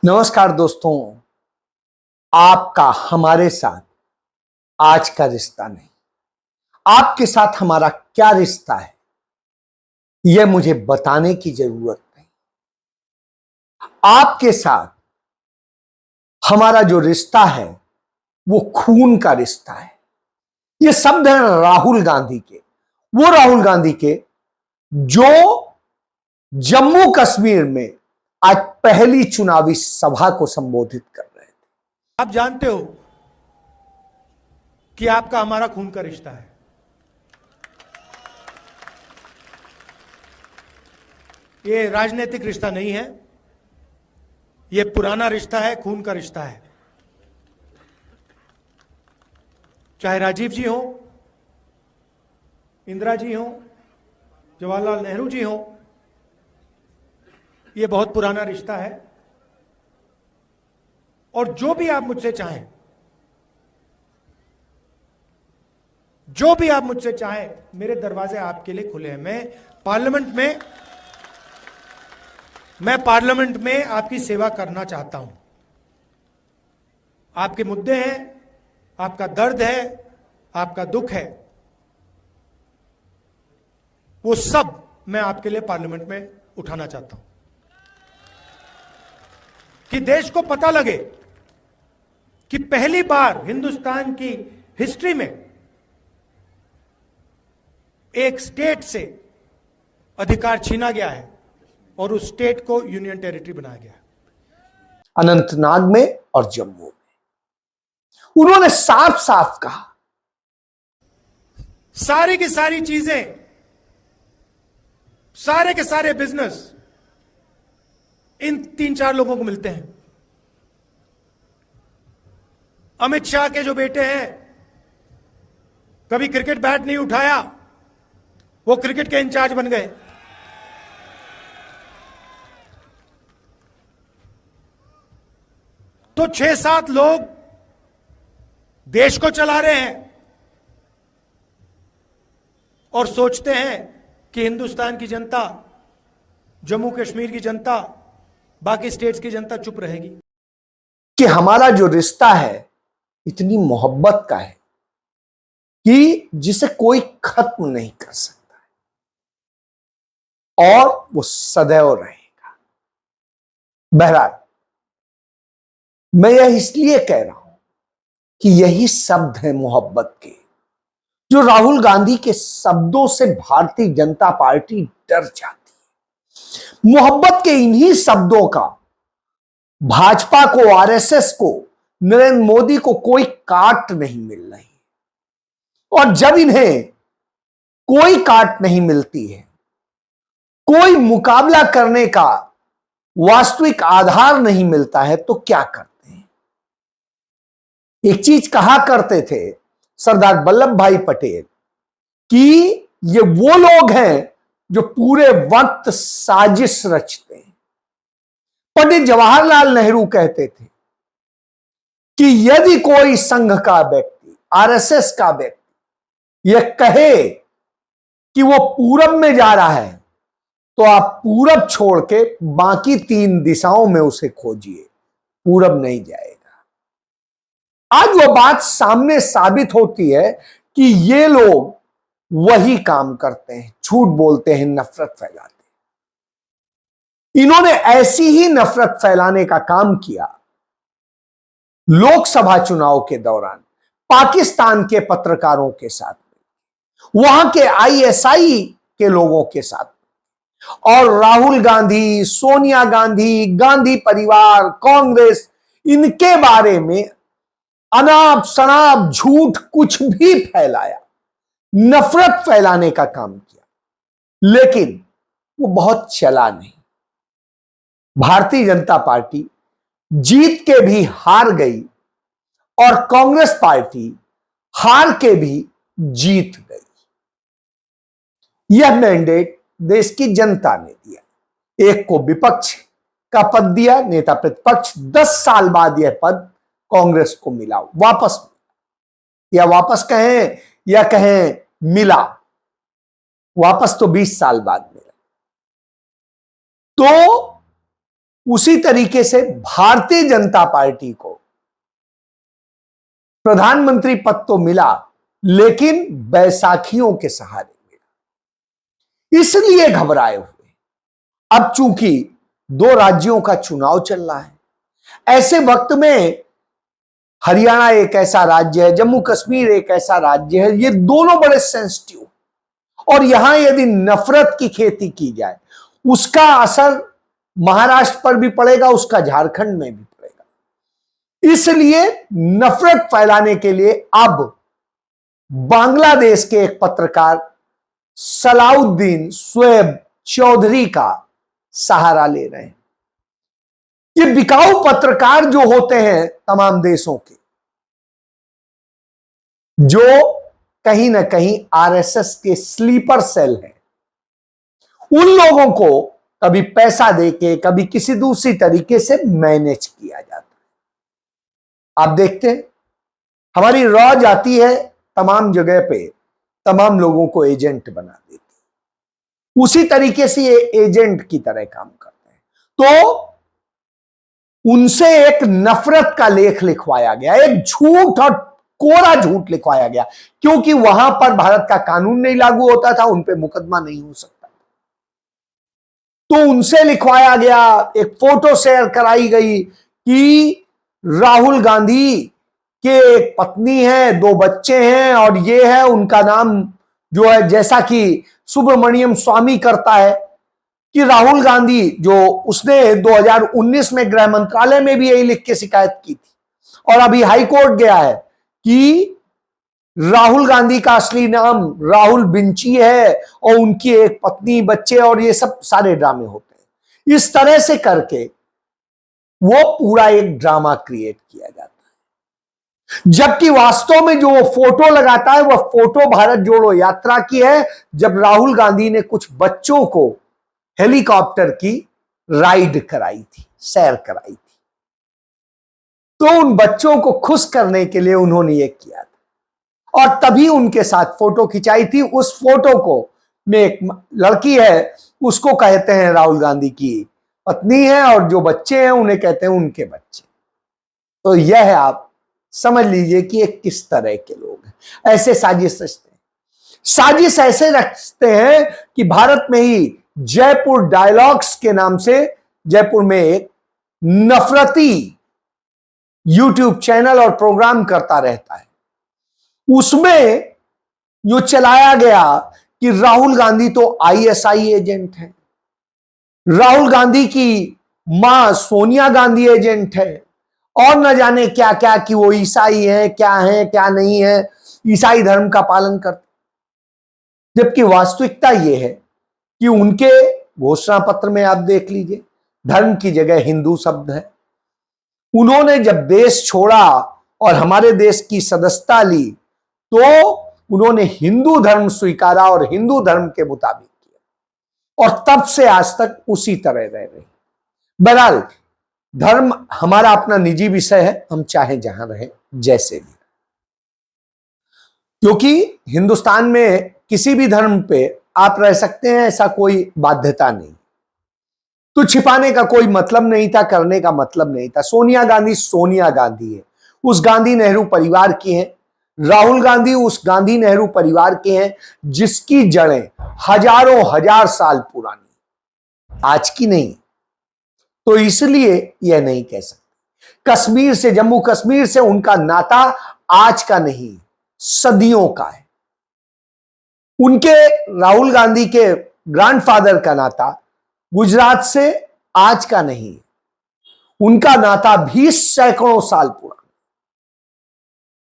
नमस्कार दोस्तों, आपका हमारे साथ आज का रिश्ता नहीं, आपके साथ हमारा क्या रिश्ता है यह मुझे बताने की जरूरत नहीं। आपके साथ हमारा जो रिश्ता है वो खून का रिश्ता है। ये शब्द है राहुल गांधी के, वो राहुल गांधी के जो जम्मू कश्मीर में आज पहली चुनावी सभा को संबोधित कर रहे थे। आप जानते हो कि आपका हमारा खून का रिश्ता है। ये राजनीतिक रिश्ता नहीं है, ये पुराना रिश्ता है, खून का रिश्ता है। चाहे राजीव जी हो, इंदिरा जी हो, जवाहरलाल नेहरू जी हो, ये बहुत पुराना रिश्ता है। और जो भी आप मुझसे चाहें, जो भी आप मुझसे चाहें, मेरे दरवाजे आपके लिए खुले हैं। मैं पार्लियामेंट में आपकी सेवा करना चाहता हूं। आपके मुद्दे हैं, आपका दर्द है, आपका दुख है, वो सब मैं आपके लिए पार्लियामेंट में उठाना चाहता हूं कि देश को पता लगे कि पहली बार हिंदुस्तान की हिस्ट्री में एक स्टेट से अधिकार छीना गया है और उस स्टेट को यूनियन टेरिटरी बनाया गया है। अनंतनाग में और जम्मू में उन्होंने साफ साफ कहा, सारी की सारी चीजें, सारे के सारे बिजनेस इन 3-4 लोगों को मिलते हैं। अमित शाह के जो बेटे हैं, कभी क्रिकेट बैट नहीं उठाया, वो क्रिकेट के इंचार्ज बन गए। तो 6-7 लोग देश को चला रहे हैं और सोचते हैं कि हिंदुस्तान की जनता, जम्मू कश्मीर की जनता, बाकी स्टेट्स की जनता चुप रहेगी। कि हमारा जो रिश्ता है इतनी मोहब्बत का है कि जिसे कोई खत्म नहीं कर सकता और वो सदैव रहेगा। बहरहाल, मैं यह इसलिए कह रहा हूं कि यही शब्द है मोहब्बत के, जो राहुल गांधी के शब्दों से भारतीय जनता पार्टी डर जाती है। मोहब्बत के इन्हीं शब्दों का भाजपा को, आरएसएस को, नरेंद्र मोदी को कोई काट नहीं मिल रही। और जब इन्हें कोई काट नहीं मिलती है, कोई मुकाबला करने का वास्तविक आधार नहीं मिलता है, तो क्या करते हैं? एक चीज कहा करते थे सरदार वल्लभ भाई पटेल कि ये वो लोग हैं जो पूरे वक्त साजिश रचते हैं। पंडित जवाहरलाल नेहरू कहते थे कि यदि कोई संघ का व्यक्ति, आरएसएस का व्यक्ति यह कहे कि वो पूरब में जा रहा है, तो आप पूरब छोड़ के बाकी 3 दिशाओं में उसे खोजिए, पूरब नहीं जाएगा। आज वो बात सामने साबित होती है कि ये लोग वही काम करते हैं, झूठ बोलते हैं, नफरत फैलाते हैं। इन्होंने ऐसी ही नफरत फैलाने का काम किया लोकसभा चुनाव के दौरान पाकिस्तान के पत्रकारों के साथ, वहां के आईएसआई के लोगों के साथ, और राहुल गांधी, सोनिया गांधी, गांधी परिवार, कांग्रेस, इनके बारे में अनाप शनाप झूठ कुछ भी फैलाया, नफरत फैलाने का काम किया। लेकिन वो बहुत चला नहीं। भारतीय जनता पार्टी जीत के भी हार गई और कांग्रेस पार्टी हार के भी जीत गई। यह मैंडेट देश की जनता ने दिया। एक को विपक्ष का पद दिया, नेता प्रतिपक्ष। 10 साल बाद यह पद कांग्रेस को मिला, वापस, या वापस कहें या कहें मिला, वापस तो 20 साल बाद मिला। तो उसी तरीके से भारतीय जनता पार्टी को प्रधानमंत्री पद तो मिला, लेकिन बैसाखियों के सहारे मिला, इसलिए घबराए हुए। अब चूंकि 2 राज्यों का चुनाव चल रहा है, ऐसे वक्त में हरियाणा एक ऐसा राज्य है, जम्मू कश्मीर एक ऐसा राज्य है, ये दोनों बड़े सेंसिटिव, और यहां यदि नफरत की खेती की जाए, उसका असर महाराष्ट्र पर भी पड़ेगा, उसका झारखंड में भी पड़ेगा। इसलिए नफरत फैलाने के लिए अब बांग्लादेश के एक पत्रकार सलाउद्दीन शोएब चौधरी का सहारा ले रहे हैं। ये बिकाऊ पत्रकार जो होते हैं तमाम देशों के, जो कहीं ना कहीं आरएसएस के स्लीपर सेल हैं, उन लोगों को कभी पैसा देके, कभी किसी दूसरी तरीके से मैनेज किया जाता है। आप देखते हैं हमारी रॉ जाती है तमाम जगह पे, तमाम लोगों को एजेंट बना देती है, उसी तरीके से ये एजेंट की तरह काम करते हैं। तो उनसे एक नफरत का लेख लिखवाया गया, एक झूठ और कोरा झूठ लिखवाया गया, क्योंकि वहां पर भारत का कानून नहीं लागू होता था, उन पे मुकदमा नहीं हो सकता। तो उनसे लिखवाया गया, एक फोटो शेयर कराई गई कि राहुल गांधी के एक पत्नी है, 2 बच्चे हैं, और ये है उनका नाम जो है, जैसा कि सुब्रमण्यम स्वामी करता है, कि राहुल गांधी जो उसने 2019 में गृह मंत्रालय में भी यही लिख के शिकायत की थी, और अभी हाई कोर्ट गया है कि राहुल गांधी का असली नाम राहुल बिंची है, और उनकी एक पत्नी, बच्चे, और ये सब सारे ड्रामे होते हैं। इस तरह से करके वो पूरा एक ड्रामा क्रिएट किया जाता है, जबकि वास्तव में जो वो फोटो लगाता है, वह फोटो भारत जोड़ो यात्रा की है, जब राहुल गांधी ने कुछ बच्चों को हेलीकॉप्टर की राइड कराई थी, सैर कराई थी। तो उन बच्चों को खुश करने के लिए उन्होंने ये किया था, और तभी उनके साथ फोटो खिंचाई थी। उस फोटो को में एक लड़की है, उसको कहते हैं राहुल गांधी की पत्नी है, और जो बच्चे हैं उन्हें कहते हैं उनके बच्चे। तो यह है, आप समझ लीजिए कि ये किस तरह के लोग हैं। ऐसे साजिश रचते हैं, साजिश ऐसे रचते हैं कि भारत में ही जयपुर डायलॉग्स के नाम से जयपुर में एक नफरती यूट्यूब चैनल और प्रोग्राम करता रहता है। उसमें जो चलाया गया कि राहुल गांधी तो आईएसआई एजेंट है, राहुल गांधी की मां सोनिया गांधी एजेंट है, और न जाने क्या क्या, कि वो ईसाई है क्या नहीं है, ईसाई धर्म का पालन करते। जबकि वास्तविकता यह है कि उनके घोषणा पत्र में आप देख लीजिए, धर्म की जगह हिंदू शब्द है। उन्होंने जब देश छोड़ा और हमारे देश की सदस्यता ली, तो उन्होंने हिंदू धर्म स्वीकारा और हिंदू धर्म के मुताबिक किया, और तब से आज तक उसी तरह रह रहे। बहरहाल, धर्म हमारा अपना निजी विषय है, हम चाहे जहां रहे, जैसे भी, क्योंकि हिंदुस्तान में किसी भी धर्म पे आप रह सकते हैं, ऐसा कोई बाध्यता नहीं। तो छिपाने का कोई मतलब नहीं था, करने का मतलब नहीं था। सोनिया गांधी है, उस गांधी नेहरू परिवार की है। राहुल गांधी उस गांधी नेहरू परिवार के हैं जिसकी जड़ें हजारों हजार साल पुरानी, आज की नहीं। तो इसलिए यह नहीं कह सकते। कश्मीर से, जम्मू कश्मीर से उनका नाता आज का नहीं, सदियों का है। उनके, राहुल गांधी के ग्रैंडफादर का नाता गुजरात से आज का नहीं, उनका नाता भी सैकड़ों साल पुराना।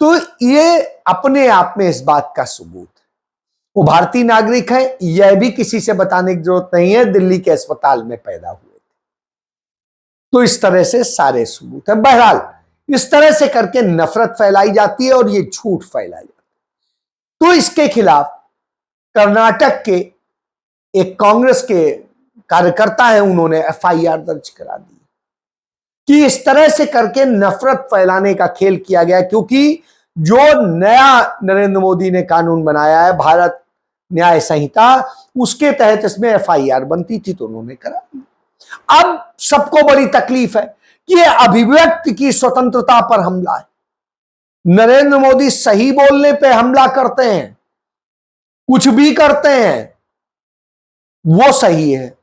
तो ये अपने आप में इस बात का सबूत है। वो भारतीय नागरिक है, यह भी किसी से बताने की जरूरत नहीं है, दिल्ली के अस्पताल में पैदा हुए थे। तो इस तरह से सारे सबूत है। बहरहाल, इस तरह से करके नफरत फैलाई जाती है और ये झूठ फैलाई जाती है। तो इसके खिलाफ कर्नाटक के एक कांग्रेस के कार्यकर्ता है, उन्होंने एफआईआर दर्ज करा दी कि इस तरह से करके नफरत फैलाने का खेल किया गया, क्योंकि जो नया नरेंद्र मोदी ने कानून बनाया है, भारत न्याय संहिता, उसके तहत इसमें एफआईआर बनती थी, तो उन्होंने करा दी। अब सबको बड़ी तकलीफ है कि यह अभिव्यक्ति की स्वतंत्रता पर हमला है। नरेंद्र मोदी सही बोलने पे हमला करते हैं, कुछ भी करते हैं वो सही है,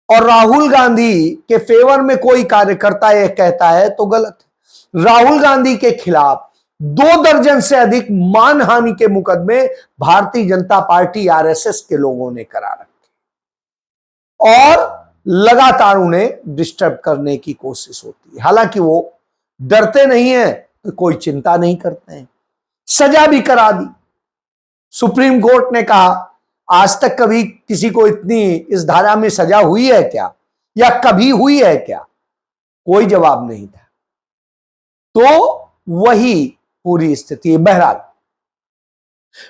और राहुल गांधी के फेवर में कोई कार्यकर्ता यह कहता है तो गलत है। राहुल गांधी के खिलाफ 2 दर्जन से अधिक मानहानि के मुकदमे भारतीय जनता पार्टी आरएसएस के लोगों ने करा रखे और लगातार उन्हें डिस्टर्ब करने की कोशिश होती है। हालांकि वो डरते नहीं है तो कोई चिंता नहीं करते हैं। सजा भी करा दी। सुप्रीम कोर्ट ने कहा आज तक कभी किसी को इतनी इस धारा में सजा हुई है क्या, या कभी हुई है क्या? कोई जवाब नहीं था। तो वही पूरी स्थिति है। बहरहाल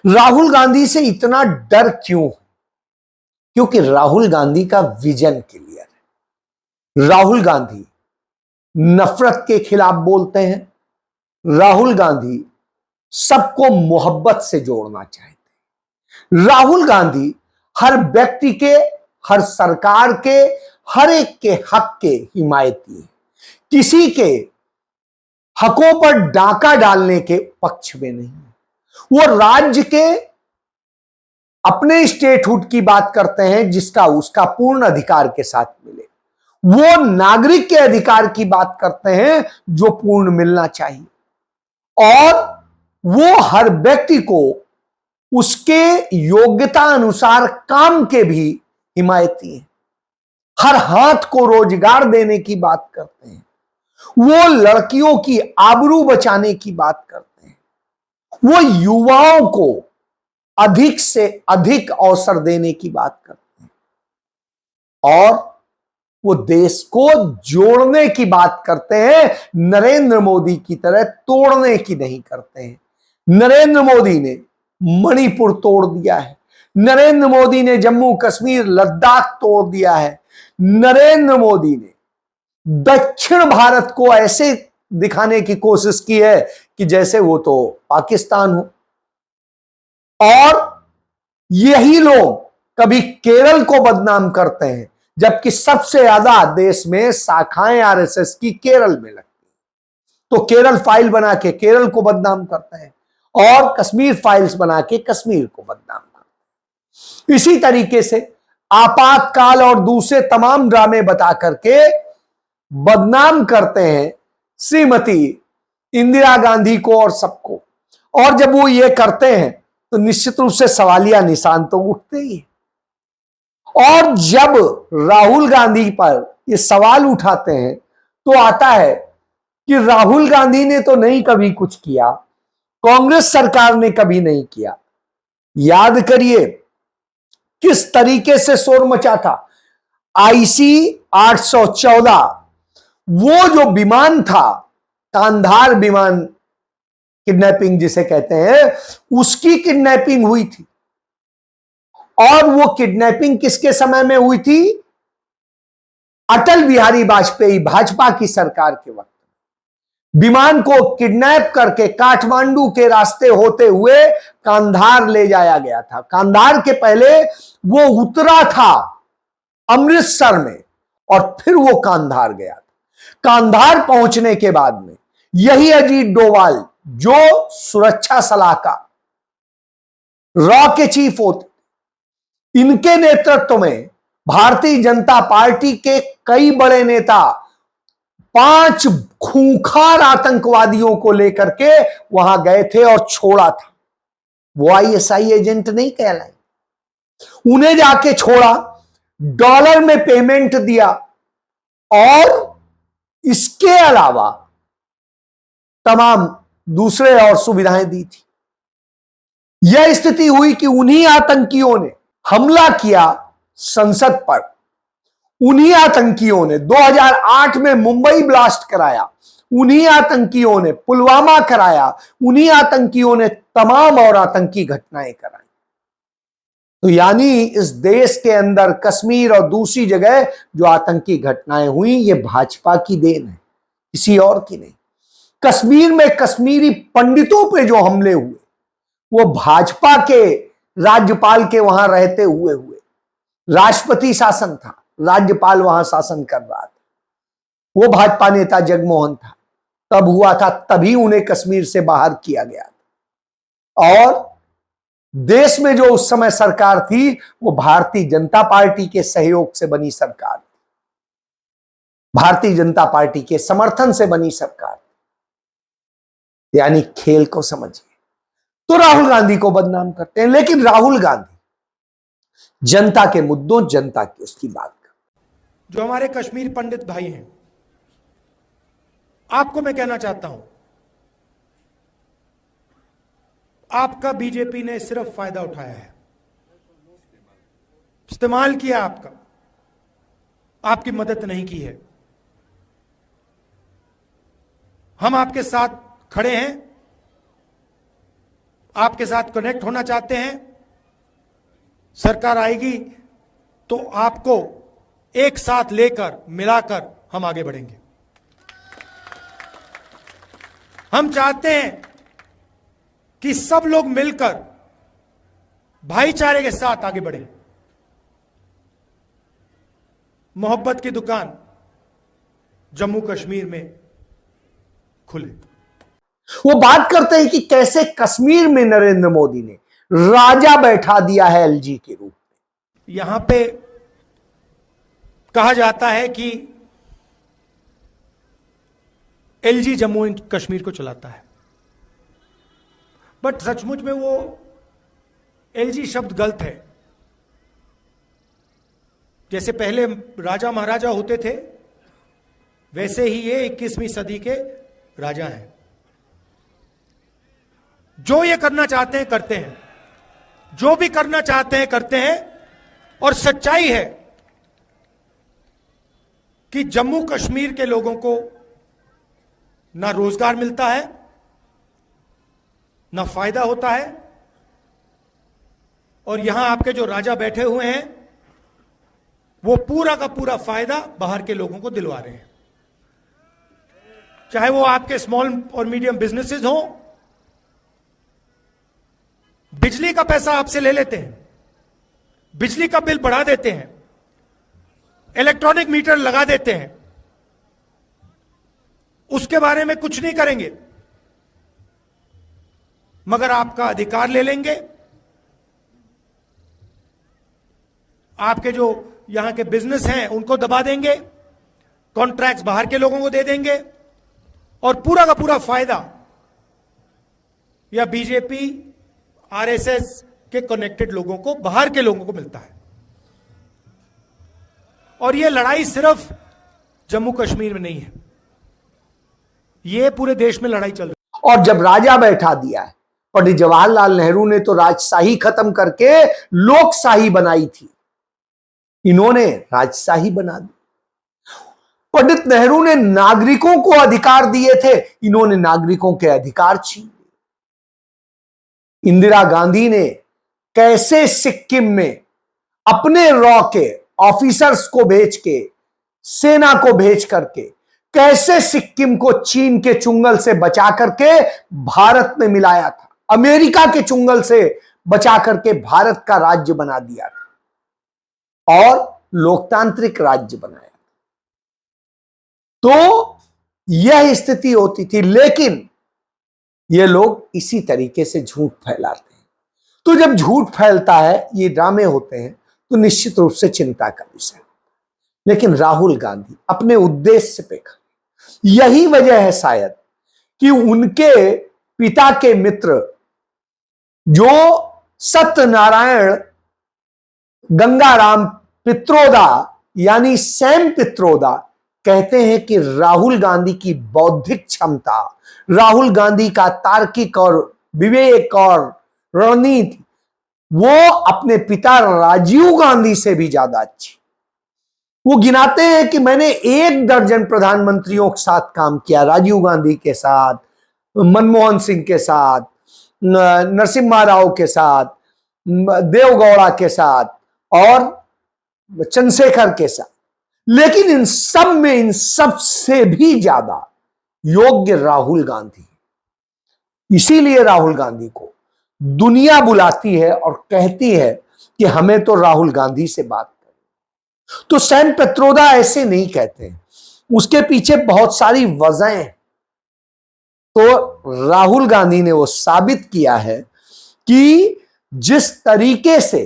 राहुल गांधी से इतना डर क्यों? क्योंकि राहुल गांधी का विजन क्लियर है। राहुल गांधी नफरत के खिलाफ बोलते हैं। राहुल गांधी सबको मोहब्बत से जोड़ना चाहते हैं। राहुल गांधी हर व्यक्ति के, हर सरकार के, हर एक के हक के हिमायती है। किसी के हकों पर डाका डालने के पक्ष में नहीं है। वो राज्य के अपने स्टेटहुड की बात करते हैं जिसका उसका पूर्ण अधिकार के साथ मिले। वो नागरिक के अधिकार की बात करते हैं जो पूर्ण मिलना चाहिए, और वो हर व्यक्ति को उसके योग्यता अनुसार काम के भी हिमायती हैं। हर हाथ को रोजगार देने की बात करते हैं। वो लड़कियों की आबरू बचाने की बात करते हैं। वो युवाओं को अधिक से अधिक अवसर देने की बात करते हैं, और वो देश को जोड़ने की बात करते हैं। नरेंद्र मोदी की तरह तोड़ने की नहीं करते हैं। नरेंद्र मोदी ने मणिपुर तोड़ दिया है। नरेंद्र मोदी ने जम्मू कश्मीर लद्दाख तोड़ दिया है। नरेंद्र मोदी ने दक्षिण भारत को ऐसे दिखाने की कोशिश की है कि जैसे वो तो पाकिस्तान हो। और यही लोग कभी केरल को बदनाम करते हैं, जबकि सबसे ज्यादा देश में शाखाएं आरएसएस की केरल में लगती है। तो केरल फाइल बना के केरल को बदनाम करते हैं, और कश्मीर फाइल्स बना के कश्मीर को बदनाम करते हैं। इसी तरीके से आपातकाल और दूसरे तमाम ड्रामे बता करके बदनाम करते हैं श्रीमती इंदिरा गांधी को और सबको। और जब वो ये करते हैं तो निश्चित रूप से सवालिया निशान तो उठते ही है। और जब राहुल गांधी पर ये सवाल उठाते हैं तो आता है कि राहुल गांधी ने तो नहीं कभी कुछ किया, कांग्रेस सरकार ने कभी नहीं किया। याद करिए किस तरीके से शोर मचा था। IC 814 वो जो विमान था, कांधार विमान किडनैपिंग जिसे कहते हैं, उसकी किडनैपिंग हुई थी। और वो किडनैपिंग किसके समय में हुई थी? अटल बिहारी वाजपेयी भाजपा की सरकार के वक्त। विमान को किडनैप करके काठमांडू के रास्ते होते हुए कांधार ले जाया गया था। कांधार के पहले वो उतरा था अमृतसर में, और फिर वो कांधार गया था। कांधार पहुंचने के बाद में यही अजीत डोभाल जो सुरक्षा सलाहकार रॉ के चीफ होते, इनके नेतृत्व में भारतीय जनता पार्टी के कई बड़े नेता 5 खूंखार आतंकवादियों को लेकर के वहां गए थे और छोड़ा था। वो ISI एजेंट नहीं कहलाए, उन्हें जाके छोड़ा, डॉलर में पेमेंट दिया, और इसके अलावा तमाम दूसरे और सुविधाएं दी थी। यह स्थिति हुई कि उन्हीं आतंकियों ने हमला किया संसद पर। उन्हीं आतंकियों ने 2008 में मुंबई ब्लास्ट कराया। उन्हीं आतंकियों ने पुलवामा कराया। उन्हीं आतंकियों ने तमाम और आतंकी घटनाएं कराई। तो यानी इस देश के अंदर कश्मीर और दूसरी जगह जो आतंकी घटनाएं हुई, ये भाजपा की देन है, किसी और की नहीं। कश्मीर में कश्मीरी पंडितों पे जो हमले हुए, वो भाजपा के राज्यपाल के वहां रहते हुए हुए। राष्ट्रपति शासन था, राज्यपाल वहां शासन कर रहा था, वो भाजपा नेता जगमोहन था, तब हुआ था, तभी उन्हें कश्मीर से बाहर किया गया था। और देश में जो उस समय सरकार थी वो भारतीय जनता पार्टी के सहयोग से बनी सरकार थी, भारतीय जनता पार्टी के समर्थन से बनी सरकार, यानी खेल को समझिए। तो राहुल गांधी को बदनाम करते हैं, लेकिन राहुल गांधी जनता के मुद्दों, जनता की उसकी बात कर। जो हमारे कश्मीर पंडित भाई हैं, आपको मैं कहना चाहता हूं, आपका बीजेपी ने सिर्फ फायदा उठाया है, इस्तेमाल किया आपका, आपकी मदद नहीं की है। हम आपके साथ खड़े हैं, आपके साथ कनेक्ट होना चाहते हैं। सरकार आएगी तो आपको एक साथ लेकर, मिलाकर हम आगे बढ़ेंगे। हम चाहते हैं कि सब लोग मिलकर भाईचारे के साथ आगे बढ़ें। मोहब्बत की दुकान जम्मू कश्मीर में खुले। वो बात करते हैं कि कैसे कश्मीर में नरेंद्र मोदी ने राजा बैठा दिया है एलजी के रूप में। यहां पे कहा जाता है कि एलजी जम्मू एंड कश्मीर को चलाता है, बट सचमुच में वो एलजी शब्द गलत है। जैसे पहले राजा महाराजा होते थे, वैसे ही ये 21वीं सदी के राजा हैं। जो ये करना चाहते हैं करते हैं, जो भी करना चाहते हैं करते हैं। और सच्चाई है कि जम्मू कश्मीर के लोगों को ना रोजगार मिलता है, ना फायदा होता है, और यहां आपके जो राजा बैठे हुए हैं वो पूरा का पूरा फायदा बाहर के लोगों को दिलवा रहे हैं। चाहे वो आपके स्मॉल और मीडियम बिजनेसेस हो, बिजली का पैसा आपसे ले लेते हैं, बिजली का बिल बढ़ा देते हैं, इलेक्ट्रॉनिक मीटर लगा देते हैं, उसके बारे में कुछ नहीं करेंगे, मगर आपका अधिकार ले लेंगे। आपके जो यहां के बिजनेस हैं उनको दबा देंगे, कॉन्ट्रैक्ट्स बाहर के लोगों को दे देंगे, और पूरा का पूरा फायदा या बीजेपी आरएसएस के कनेक्टेड लोगों को, बाहर के लोगों को मिलता है। और यह लड़ाई सिर्फ जम्मू कश्मीर में नहीं है, यह पूरे देश में लड़ाई चल रही है। और जब राजा बैठा दिया है, पंडित जवाहरलाल नेहरू ने तो राजशाही खत्म करके लोकशाही बनाई थी, इन्होंने राजशाही बना दी। पंडित नेहरू ने नागरिकों को अधिकार दिए थे, इन्होंने नागरिकों के अधिकार छीन लिए। इंदिरा गांधी ने कैसे सिक्किम में अपने रॉ के ऑफिसर्स को भेज के, सेना को भेज करके, कैसे सिक्किम को चीन के चुंगल से बचा करके भारत में मिलाया था, अमेरिका के चुंगल से बचा करके भारत का राज्य बना दिया था और लोकतांत्रिक राज्य बनाया। तो यह स्थिति होती थी, लेकिन ये लोग इसी तरीके से झूठ फैलाते हैं। तो जब झूठ फैलता है, ये ड्रामे होते हैं, तो निश्चित रूप से चिंता का विषय। लेकिन राहुल गांधी अपने उद्देश्य पे खड़े। यही वजह है शायद कि उनके पिता के मित्र जो सत्यनारायण गंगाराम पित्रोदा यानी सैम पित्रोदा कहते हैं कि राहुल गांधी की बौद्धिक क्षमता, राहुल गांधी का तार्किक और विवेक और रणनीति, वो अपने पिता राजीव गांधी से भी ज्यादा अच्छी। वो गिनाते हैं कि मैंने 1 दर्जन प्रधानमंत्रियों के साथ काम किया, राजीव गांधी के साथ, मनमोहन सिंह के साथ, नरसिम्हा राव के साथ, देवगौड़ा के साथ और चंद्रशेखर के साथ। लेकिन इन सब में, इन सब से भी ज्यादा योग्य राहुल गांधी। इसीलिए राहुल गांधी को दुनिया बुलाती है और कहती है कि हमें तो राहुल गांधी से बात करें। तो सैम पित्रोदा ऐसे नहीं कहते हैं, उसके पीछे बहुत सारी वजहें हैं। तो राहुल गांधी ने वो साबित किया है कि जिस तरीके से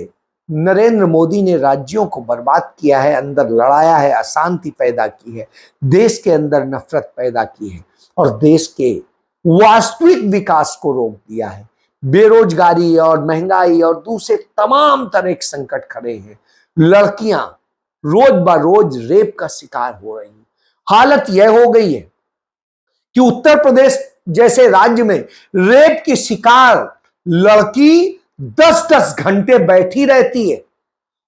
नरेंद्र मोदी ने राज्यों को बर्बाद किया है, अंदर लड़ाया है, अशांति पैदा की है, देश के अंदर नफरत पैदा की है और देश के वास्तविक विकास को रोक दिया है, बेरोजगारी और महंगाई और दूसरे तमाम तरह के संकट खड़े हैं। लड़कियां रोज ब रोज रेप का शिकार हो रही हैं। हालत यह हो गई है कि उत्तर प्रदेश जैसे राज्य में रेप की शिकार लड़की 10-10 घंटे बैठी रहती है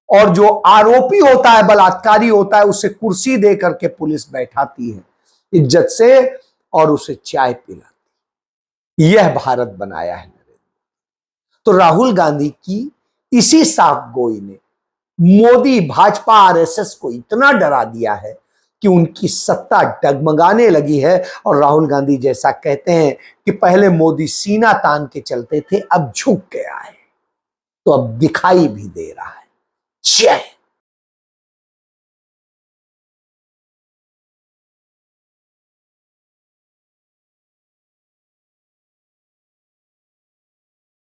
और जो आरोपी होता है, बलात्कारी होता है, उसे कुर्सी दे करके पुलिस बैठाती है इज्जत से और उसे चाय पिलाती। यह भारत बनाया है नरेंद्र। तो राहुल गांधी की इसी साफ गोई ने मोदी, भाजपा, आरएसएस को इतना डरा दिया है कि उनकी सत्ता डगमगाने लगी है। और राहुल गांधी जैसा कहते हैं कि पहले मोदी सीना तान के चलते थे, अब झुक गया है, तो अब दिखाई भी दे रहा है। जय